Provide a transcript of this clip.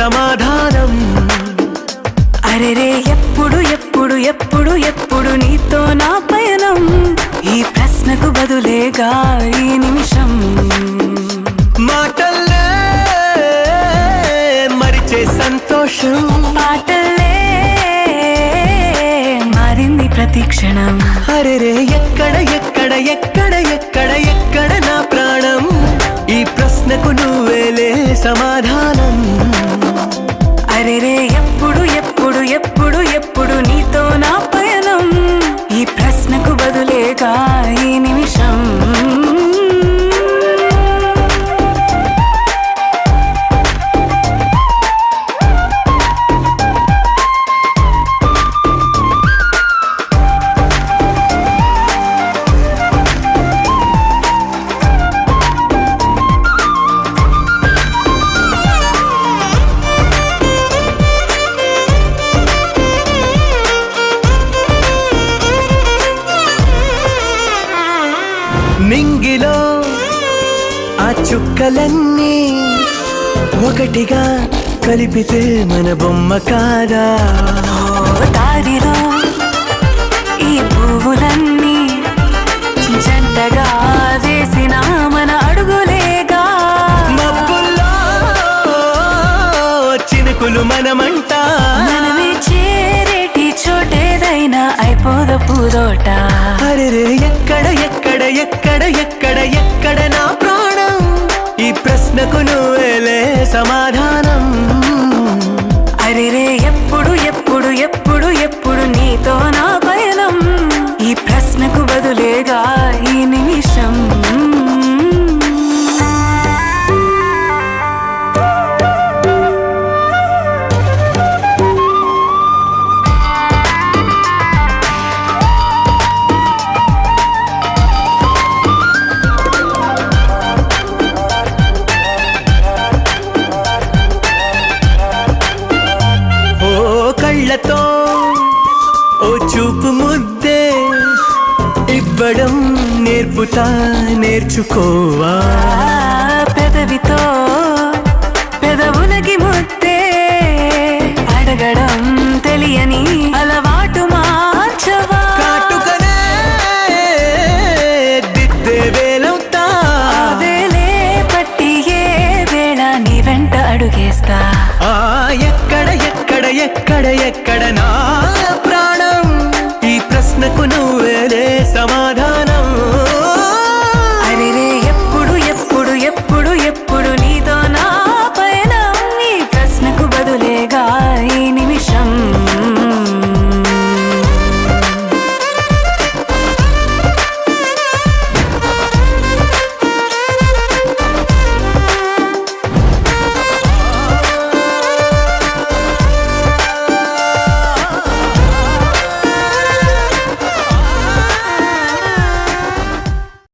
సమాధానం. అరెరే ఎప్పుడు ఎప్పుడు ఎప్పుడు ఎప్పుడు నీతో నా పయనం, ఈ ప్రశ్నకు బదులేగా ఈ నిమిషం. మాటల్లే మరిచే సంతోషం, పాటల్లే మారింది ప్రతి క్షణం. అరెరే ఎక్కడ ఎక్కడ ఎక్కడ ఎక్కడ ఎక్కడ నా ప్రాణం, ఈ ప్రశ్నకు నువ్వేలే సమాధానం. అరెరే ఎప్పుడు ఎప్పుడు ఎప్పుడు ఎప్పుడు నీతో నా పయనం, ఈ ప్రశ్నకు బదులేగా ఈ నిమిషం. నింగిలో ఆ చుక్కలన్నీ ఒకటిగా కలిపితే మన బొమ్మ కాదా. దారిలో ఈ పువ్వులన్నీ జంటగా వేసిన మన అడుగులేగా. మబ్బుల్లో చినుకులు మనమంట, మనమే చేరేటి చోటేదైనా అయిపోద పూదోట. అరెరే ఎక్కడ ఎక్కడ ఎక్కడ ఎక్కడ ఎక్కడ నా ప్రాణం, ఈ ప్రశ్నకు నువ్వేలే సమాధానం. అరెరే ఎప్పుడు ఎప్పుడు ఎప్పుడు ఎప్పుడు నీతో నా పయనం, ఈ ప్రశ్నకు బదులేగా ఈ నిమిషం. కళ్ళతో ఓ చూపు ముద్దే ఇవ్వడం నేర్పుతా, నేర్చుకోవా. పెదవితో పెదవులకి ముద్దే అడగడం తెలియని అలవాటు మార్చవా. కాటుకనే దిద్దే వేలవుతా, వేలే పట్టి ఏ వేళ నీ వెంట అడుగేస్తా. ఎక్కడ ఎక్కడ ఎక్కడ ఎక్కడ నా ప్రాణం, ఈ ప్రశ్నకు నువ్వేలే సమాధానం.